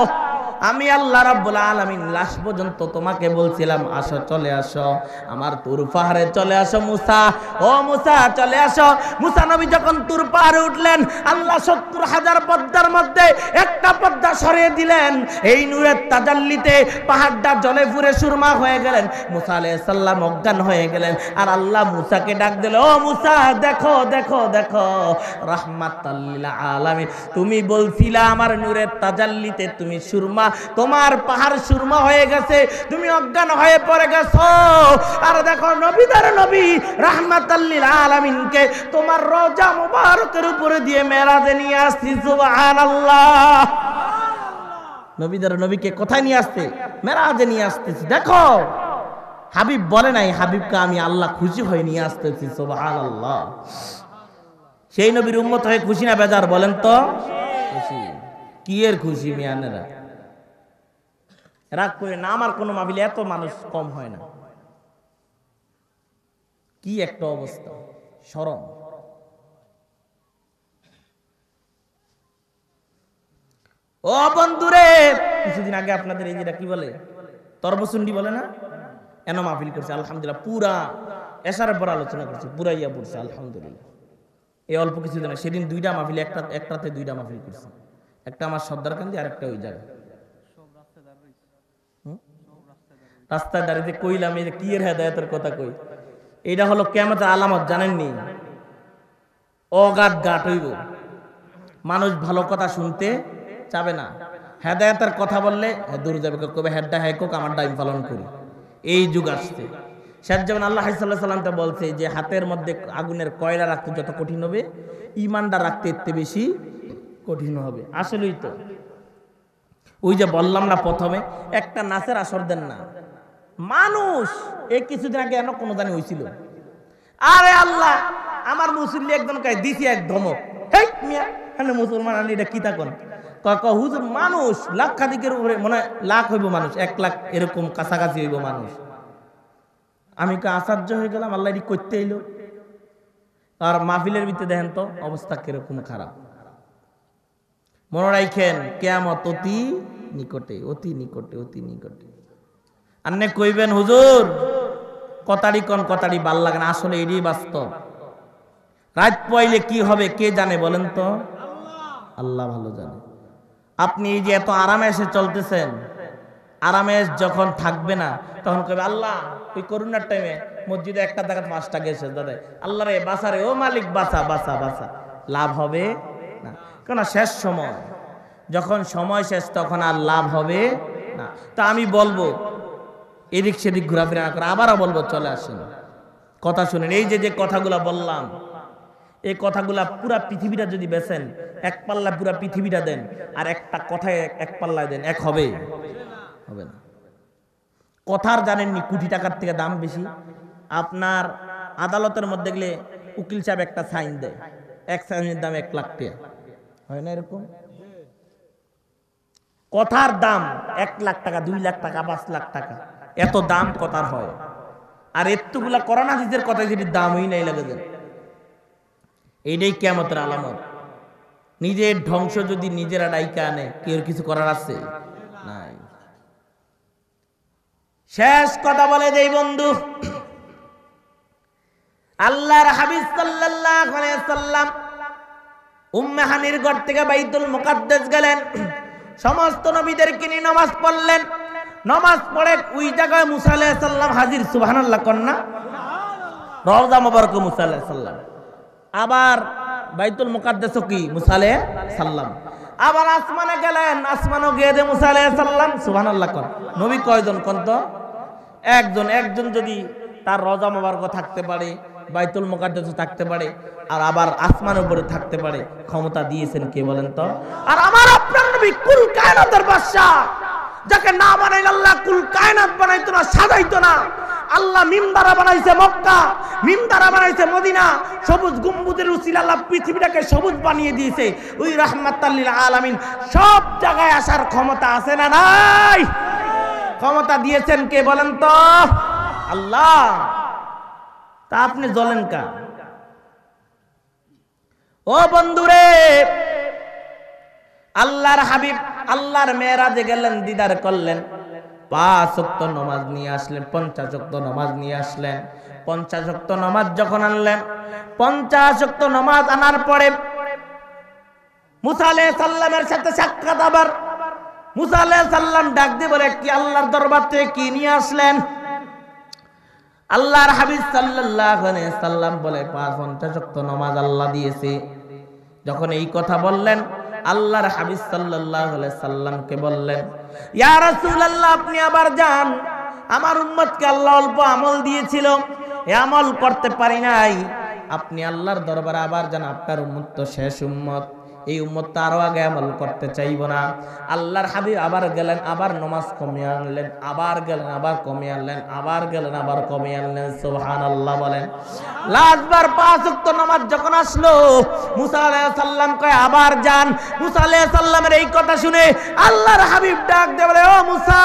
আমি আল্লাহ রাব্বুল আলামিন লাশ পর্যন্ত তোমাকে বলছিলাম আসো, চলে আসো আমার তুর পাহাড়ে চলে আসো মুসা, ও মুসা চলে আসো। মুসা নবী যখন তুর পাহাড়ে উঠলেন, আল্লাহ ৭০,০০০ পদ্মার মধ্যে একটা পদ্মা সরিয়ে দিলেন। এই নূরের তাজাল্লিতে পাহাড়টা জলে পুরে সুরমা হয়ে গেলেন। মুসা আলাইহিস সালাম অজ্ঞান হয়ে গেলেন। আর আল্লাহ মুসাকে ডাক দিল, ও মুসা দেখো দেখো দেখো, রাহমাতাল লিল আলামিন, তুমি বলছিলা আমার নূরের তাজাল্লিতে তুমি সুরমা, তোমার পাহাড় সুরমা হয়ে গেছে, তুমি অজ্ঞান হয়ে পড়ে গেছো। আর দেখো নবীদের নবী রাহমাতাল লিল আলামিনকে তোমার রওজা মুবারকের উপরে দিয়ে মেরাজে নিয়ে আসছি সুবহানাল্লাহ। নবীদের নবীকে কোথায় নিয়ে আসছে? মেরাজে নিয়ে আসতেছি। দেখো হাবিব বলে নাই, হাবিবকে আমি আল্লাহ খুশি হয়ে নিয়ে আসতেছি সুবহানাল্লাহ। সেই নবীর উম্মত হয়ে খুশি না বেজার বলেন তো? খুশি। কি এর খুশি মিয়ানেরা? রাগ করে না, আমার কোনো মাহফিলে এত মানুষ কম হয় না। কি একটা অবস্থা, শরম। ও বন্ধুরে, কিছুদিন আগে আপনাদের এই যেটা কি বলে তরবসুন্ডি বলে না, এন মাহফিল করছে আলহামদুলিল্লাহ, পুরা এশারের পর আলোচনা করছে, পুরা ইয়া পড়ছে আলহামদুলিল্লাহ। এই অল্প কিছুদিন, সেদিন 2টা মাহফিল, একটাতে 2টা মাহফিল করছে, একটা আমার সর্দারকান্দি আর একটা ওই জায়গায়। রাস্তায় দাঁড়িয়ে কইলাম এই যে কি এর হেদায়েতের কথা কই, এইটা হলো কিয়ামতের আলামত জানেননি? অগাধ গাট হইব, মানুষ ভালো কথা শুনতে চাবে না। হেদায়েতের কথা বললে দূর যাবে, কবে হেডটা হেকক আমার ডাইম পালন করি। এই যুগ আসছে। শেষ যেমন আল্লাহ সাল্লাল্লাহু আলাইহি সাল্লাম বলছে যে হাতের মধ্যে আগুনের কয়লা রাখতে যত কঠিন হবে, ঈমানটা রাখতে এতে বেশি কঠিন হবে। আসলেই তো ওই যে বললাম না প্রথমে, একটা নাচের আসর দেন না মানুষ। এই কিছুদিন আগে এমন কোনো জানি হয়েছিল, আরে আল্লাহ আমার মুসল্লি একদম দিছি এক ধমক, হেই মিয়া এখানে মুসলমান আনি এটা কি থাকুন হুজুর, মানুষ লাক্ষাধিকের উপরে, মনে হয় লাখ হইব মানুষ, 1 লাখ এরকম কাছাকাছি হইব মানুষ। আমি আশ্চর্য হয়ে গেলাম, আল্লাহ এটি করতে এলো। আর মাহফিলের ভিতরে দেখেন তো অবস্থা কিরকম খারাপ। মনে রাখেন কিয়ামত অতি নিকটে, অতি নিকটে, অতি নিকটে। আন্নে কইবেন হুজুর কথাড়ি কোন কথাড়ি ভাল লাগে না, আসলে এটাই বাস্তব। রাত পয়লে কি হবে কে জানে বলেন তো? আল্লাহ ভালো জানে। আপনি এই যে এত আরামে এসে চলতেছেন, আরামেশ যখন থাকবে না তখন কবে আল্লাহ ওই করোনার টাইমে মসজিদে একটা জায়গা 5টা গেছে দাদা আল্লাহ রে বাঁচা রে ও মালিক বাঁচা বাঁচা বাঁচা, লাভ হবে না। কেন শেষ সময়, যখন সময় শেষ তখন আর লাভ হবে না। তা আমি বলবো এদিক সেদিক ঘোরাফেরা না করে আবারও বলবো চলে আসেন, কথা শুনেন। এই যে কথাগুলা বললাম, এই কথাগুলা পুরা পৃথিবীটা যদি বেছেন, এক পাল্লা পুরা পৃথিবীটা দেন আর একটা কথায় এক পাল্লায় দেন, এক হবে? হবে না। কথার জানেননি কোটি টাকার থেকে দাম বেশি। আপনার আদালতের মধ্যে গেলে উকিল সাহেব একটা সাইন দেয়, এক সাইনের দাম 1 লাখ টাকা, হয় না এরকম? কথার দাম 1 লাখ টাকা, 2 লাখ টাকা, 5 লাখ টাকা, এত দাম কথার হয়। আর এতগুলা কোরআন হাদিসের কথা যদি দামই নাই লাগে যায়, এইটাই কিয়ামতের আলামত। নিজের ধ্বংস যদি নিজেরা ডাইকা আনে, কেউ কিছু করার আছে? নাই। শেষ কথা বলে দেই বন্ধু, আল্লাহর হাবিব সাল্লাল্লাহু আলাইহি ওয়াসাল্লাম উম্মে হানির ঘর থেকে বাইতুল মুকাদ্দাস গেলেন, সমস্ত নবীদেরকে নিয়ে নামাজ পড়লেন। নামাজ পড়ে ওই জায়গায় মুসা আলাইহিস সালাম হাজির, সুবহানাল্লাহ কন্না, রওজা মুবারক মুসা আলাইহিস সালাম। আবার বাইতুল মুকাদ্দাস কি মুসা আলাইহিস সালাম। আবার আসমানে গেলেন, আসমানও গিয়ে দে মুসা আলাইহিস সালাম, সুবহানাল্লাহ কোন। নবী কয়জন কোন তো? একজন যদি তার রওজা মুবারক থাকতে পারে, বাইতুল মুকাদ্দাস থাকতে পারে, আর আবার আসমানের উপরে থাকতে পারে, ক্ষমতা দিয়েছেন কে বলেন তো? আর আমার আপনার নবী কুল কায়নাতের বাদশা, যাকে না বানাইলে আল্লাহ কুল কায়নাত বানাইতো না, সাজাইতো না। আল্লাহ মিমবারা বানাইছে মক্কা, মিমবারা বানাইছে মদিনা, সবুজ গম্বুজের উসিলা আল্লাহ পৃথিবীটাকে সবুজ বানিয়ে দিয়েছে। ওই রাহমাতাল লিল আলামিন সব জায়গায় আসার ক্ষমতা আছে না নাই? ক্ষমতা দিয়েছেন কে বলেন তো? আল্লাহ। তা আপনি জ্বলেন কা? ও বন্ধুরে, আল্লাহর হাবিব আল্লাহর মেরাজে গেলেন, দিদার করলেন, 5 ওয়াক্ত নামাজ নিয়ে আসলেন, 50 ওয়াক্ত নামাজ নিয়ে আসলেন। 50 ওয়াক্ত নামাজ যখন আনলেন, 50 ওয়াক্ত নামাজ আনার পরে মুসা আলাইহিস সালামের সাথে সাক্ষাৎ। আবার মুসা আলাইহিস সালাম ডাক দিয়ে বলে, কি আল্লাহর দরবার থেকে কি নিয়ে আসলেন? আল্লাহর হাবিব সাল্লাল্লাহু আলাইহি সাল্লাম বলে, 50 ওয়াক্ত নামাজ আল্লাহ দিয়েছে। যখন এই কথা বললেন, আল্লাহর হাবিব সাল্লাল্লাহু আলাইহি সাল্লামকে বললেন, ইয়া রাসূলুল্লাহ, আপনি আবার যান, আমার উম্মতকে আল্লাহ অল্প আমল দিয়েছিল, এই আমল করতে পারি নাই, আপনি আল্লাহর দরবারে আবার যান, আপনার উম্মত তো শেষ উম্মত, এই উম্মত তো আরো আগে আমল করতে চাইব না। আল্লাহর হাবিব আবার গেলেন, আবার নামাজ কমিয়ে আনলেন, আবার গেলেন, আবার কমিয়ে আনলেন, আবার গেলেন, আবার কমিয়ে আনলেন, সুবহানাল্লাহ বলেন। লাস্টবার 5 ওয়াক্ত নামাজ যখন আসলো, মুসা আলাইহিস সালাম কয় আবার যান। মুসা আলাইহিস সালামের এই কথা শুনে আল্লাহর হাবিব ডাক দিয়ে বলে, ও মুসা,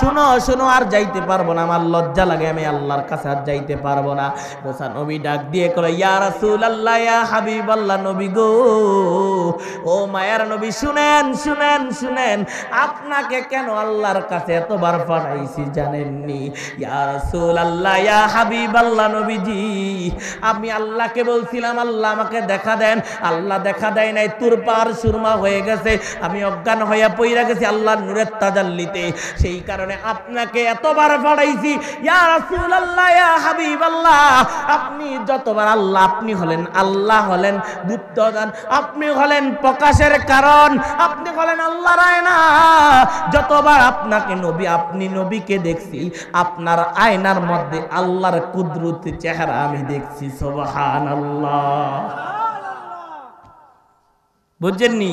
শুনো শুনো, আর যাইতে পারবো না, আমার লজ্জা লাগে, আমি আল্লাহর কাছে আর যাইতে পারবো না। মুসা নবী ডাক দিয়ে কয়, ইয়া রাসূলুল্লাহ, ইয়া হাবিবাল্লাহ, নবী গো, ও মায়ার নবী, শুনেন শুনেন শুনেন, আপনাকে কেন আল্লাহর কাছে এতবার পাঠাইছি জানেননি? ইয়া রাসূলুল্লাহ, ইয়া হাবিবাল্লাহ, নবীজি, আমি আল্লাহকে বলছিলাম আল্লাহ আমাকে দেখা দেন, আল্লাহ দেখা দেয় নাই, তুরপার সুরমা হয়ে গেছে, আমি অজ্ঞান হইয়া পইরা গেছি আল্লাহর নূরের তাজাল্লিতে, সেই কারণে আপনাকে এতবার পাঠাইছি। ইয়া রাসূলুল্লাহ, ইয়া হাবিবাল্লাহ, আপনি যতবার আল্লাহ, আপনি হলেন আল্লাহ, হলেন গুপ্তদান, আপনি হলেন প্রকাশের কারণ, আপনি হলেন আল্লাহর আয়না। যতবার আপনাকে নবী, আপনি নবীকে দেখছি, আপনার আয়নার মধ্যে আল্লাহর কুদরতি চেহারা আমি দেখছি, সুবহানাল্লাহ। বুঝছেননি?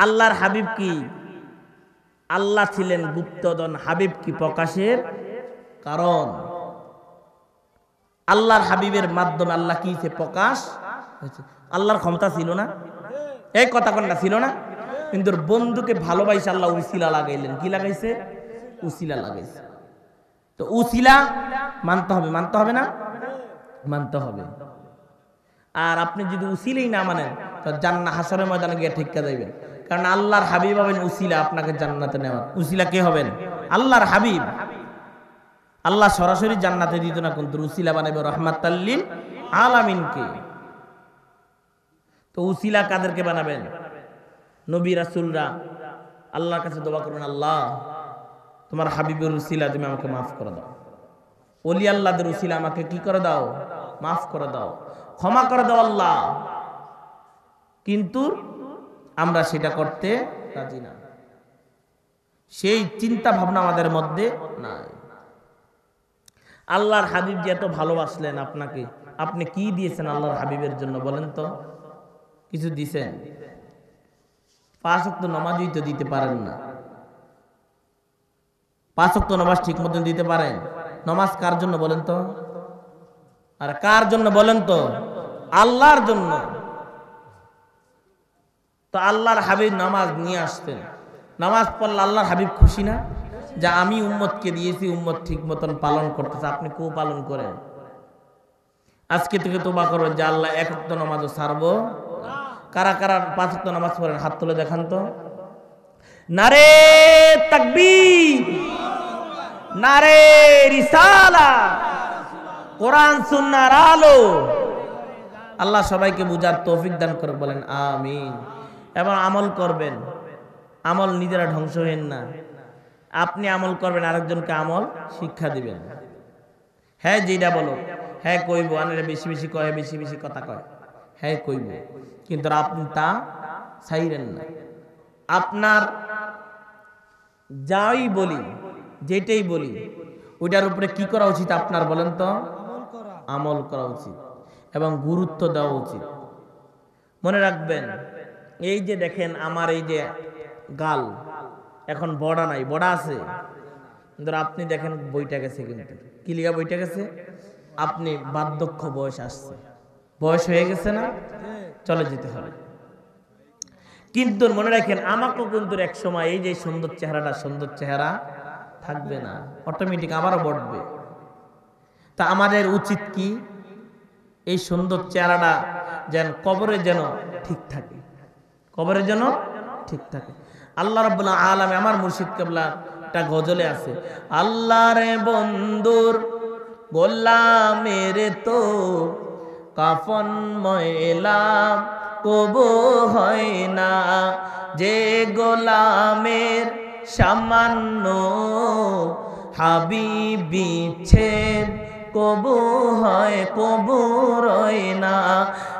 আল্লাহর হাবিব কি আল্লাহ ছিলেন গুপ্তধন, হাবিব কি প্রকাশের কারণ। আল্লাহর হাবিবের মাধ্যমে আল্লাহ কি প্রকাশ হয়েছে। আল্লাহর ক্ষমতা ছিল না, এই কথা কোনটা ছিল না, কিন্তু বন্ধুকে ভালোবাসে আল্লাহ উসিলা লাগাইলেন। কি লাগাইছে? উসিলা লাগাইছে। তো উসিলা মানতে হবে, মানতে হবে না? মানতে হবে। আর আপনি যদি উসিলাই না মানেন, তো জান্নাত হাসরের ময়দানে গিয়ে ঠিকা যাইবেন, কারণ আল্লাহর হাবিব হবেন উসিলা আপনাকে জান্নাতে নেওয়ার। উসিলা কে হবেন? আল্লাহর হাবিব। আল্লাহ সরাসরি জান্নাতে দিত না, কিন্তু উসিলা বানাবে রাহমাতাল লিল আলামিনকে। তো উসিলা কাদেরকে বানাবেন? নবী রাসূলরা আল্লাহর কাছে দোয়া করবেন, আল্লাহ তোমার হাবিবের উসিলা তুমি আমাকে মাফ করে দাও, ওলি আল্লাহদের উসিলা আমাকে কি করে দাও, মাফ করে দাও, ক্ষমা করে দাও আল্লাহ। কিন্তু আমরা সেটা করতে রাজি না, সেই চিন্তা ভাবনা আমাদের মধ্যে নাই। আল্লাহর হাবিব যে এত ভালোবাসলেন আপনাকে, আপনি কি দিয়েছেন আল্লাহর হাবিবের জন্য বলেন তো? কিছু দিছেন? 5 ওয়াক্ত নামাজই তো দিতে পারেন না। 5 ওয়াক্ত নামাজ ঠিক মতন দিতে পারেন? নামাজ কার জন্য বলেন তো? আর কার জন্য বলেন তো? আল্লাহর জন্য। তো আল্লাহর হাবিব নামাজ নিয়ে আসতেন, নামাজ পড়লে আল্লাহর হাবিব খুশি না? যা আমি উম্মতকে দিয়েছি, উম্মত ঠিক মতন পালন করতেছে, আপনি কো পালন করেন? আজকে থেকে তোবা করবেন যে আল্লাহ 1 ওয়াক্ত নামাজও ছাড়বো। কারা কারা 5 ওয়াক্ত নামাজ পড়েন হাত তুলে দেখান তো। নারে তাকবীর, নারে রিসালাত, কোরআন সুন্নাহর আলো। আল্লাহ সবাইকে বুঝার তৌফিক দান করে, বলেন আমিন। এবং আমল করবেন, আমল নিজেরা ধ্বংস হবেন না। আপনি আমল করবেন, আরেকজনকে আমল শিক্ষা দিবেন। হ্যাঁ যেটা বলো হ্যাঁ কইব, আনেরা বেশি বেশি কয়, বেশি বেশি কথা কয়, হ্যাঁ কইব, কিন্তু আপনি তা ছাইরেন না। আপনার যাই বলি, যেটাই বলি, ওইটার উপরে কি করা উচিত আপনার বলেন তো? আমল করা উচিত এবং গুরুত্ব দেওয়া উচিত। মনে রাখবেন, এই যে দেখেন আমার এই যে গাল, এখন বড়া নাই, বড়া আছে, কিন্তু আপনি দেখেন বইটা গেছে, কিন্তু কি লিগা বইটা গেছে? আপনি বার্ধক্য বয়স আসছে, বয়স হয়ে গেছে না, চলে যেতে হবে। কিন্তু মনে রাখেন আমাকেও কিন্তু এক সময় এই যে সুন্দর চেহারাটা, সুন্দর চেহারা থাকবে না, অটোমেটিক আবারও বড়বে। তা আমাদের উচিত কি? এই সুন্দর চেহারাটা যেন কবরে যেন ঠিক থাকে, কবরে যেন ঠিক থাকে। আল্লাহ রাব্বুল আলামিন, আমার মুর্শিদ কেবলা একটা গজলে আছে, আল্লাহরে বন্ধুর গোলামের তো কাফন ময়লা কবু হয় না, যে গোলামের সামান্য হাবিবি ছেদ কবু হয়, কবু রয় না।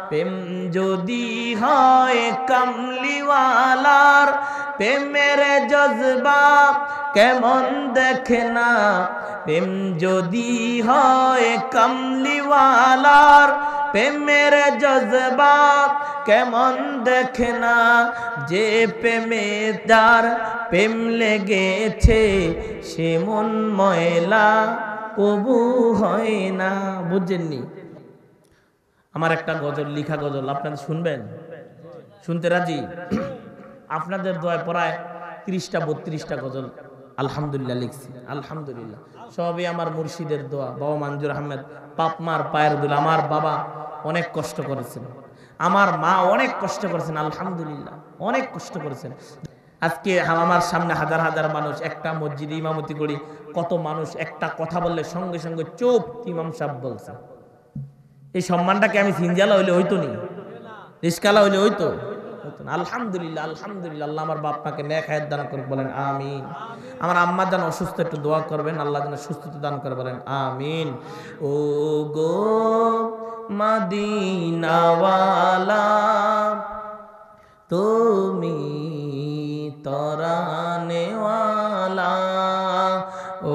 প্রেম যদি হয় কামলিওয়ালার, প্রেমের জজবা কেমন দেখে না। প্রেম যদি হয় কামলিওয়ালার, প্রেমের জজবা কেমন দেখে না। যে প্রেমে যার প্রেম লেগেছে, সে মন ময়লা কবু হয় না। বুঝছেননি? আমার একটা গজল, লিখা গজল, আপনাদের শুনবেন? শুনতে রাজি? আপনাদের দোয়ায় পড়ায় 30টা 32টা গজল আলহামদুলিল্লাহ লিখছি, আলহামদুলিল্লাহ। সবই আমার মুর্শিদের দোয়া। বাবা মঞ্জুর আহমেদ পাপমার পায়ের দুল, আমার বাবা অনেক কষ্ট করেছেন, আমার মা অনেক কষ্ট করেছেন, আলহামদুলিল্লাহ অনেক কষ্ট করেছেন। আজকে আমার সামনে হাজার হাজার মানুষ, একটা মসজিদে ইমামতি করি, কত মানুষ একটা কথা বললে সঙ্গে সঙ্গে চুপ, ইমাম সাহেব বলছে। এই সম্মানটাকে আমি সিনজালা হইলে হইতো নি, রিস্কালা হইলে হইতো? আলহামদুলিল্লাহ, আলহামদুলিল্লাহ। আল্লাহ আমার বাপমাকে নেক হায়াত দান করে, বলেন আমিন। আমার আম্মা যেন অসুস্থ, একটু দোয়া করবেন, আল্লাহ যেন সুস্থতা দান করে, বলেন আমিন। ও গো মদিনাওয়ালা, তুমি তরানেওয়ালা,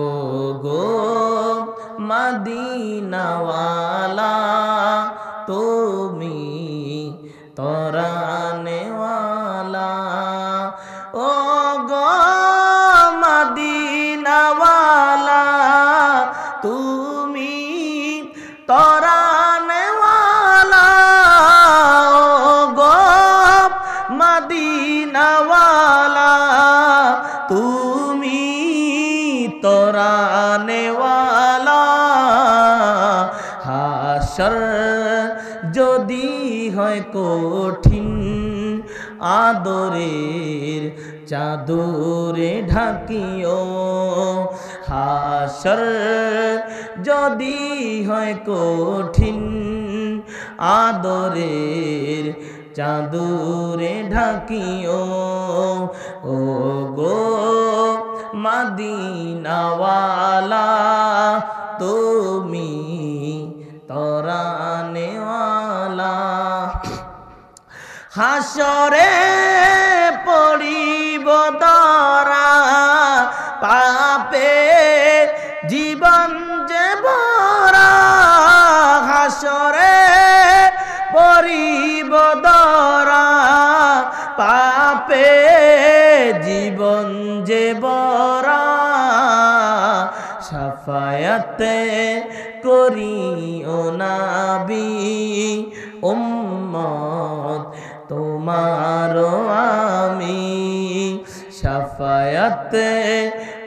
ও গো মদিনাওয়ালা, তুমি তরানেওয়ালা, ও গো মদিনাওয়ালা, তুমি তরানেওয়ালা, ও গো মদিনাওয়ালা, তুমি তরানেওয়ালা। হাসর যদি হয় কঠিন, আদরের চাদরে ঢাকিও। হাসর যদি হয় কঠিন, আদরের চাদরে ঢাকিও ও গো মদিনাওয়ালা তুমি তরানেওয়ালা হাসরে পড়িব ধরা পাপে জীবন যে ভরা হাসরে পড়িব ধরা পাপে জীবন যে ভরা শাফায়াতে করিও নবী উম্মত তোমার আমি শাফায়াতে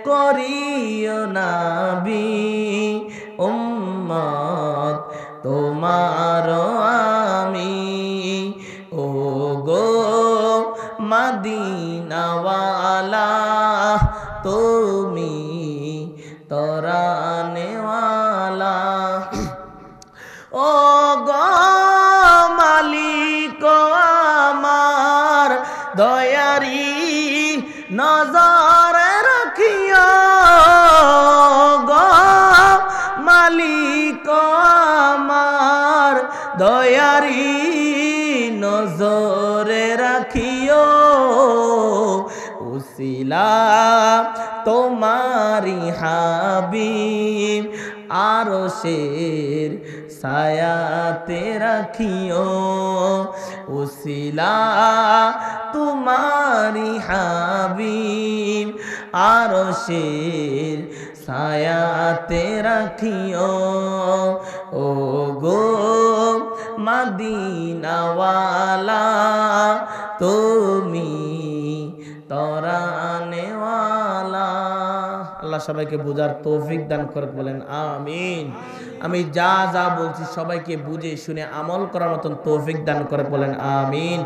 করিও নবী উম্মত তোমার আমি ও গো মদিনাওয়ালা তুমি তরানেওয়ালা ও গো মালিক আমার দয়ারি নজর রাখিও গো মালিক আমার দয়ারি নজরে রাখিও উসিলা তোমারি হাবিব আরশের ছায়াতে রাখিও উসিলা তোমারি হাবিব আরশের ছায়াতে রাখিও ও গো মদিনাওয়ালা তুমি তরানেওয়ালা। আল্লাহ সবাইকে বুঝার তৌফিক দান করে বলেন আমিন। আমি যা যা বলছি সবাইকে বুঝে শুনে আমল করার মতন তৌফিক দান করে বলেন আমিন।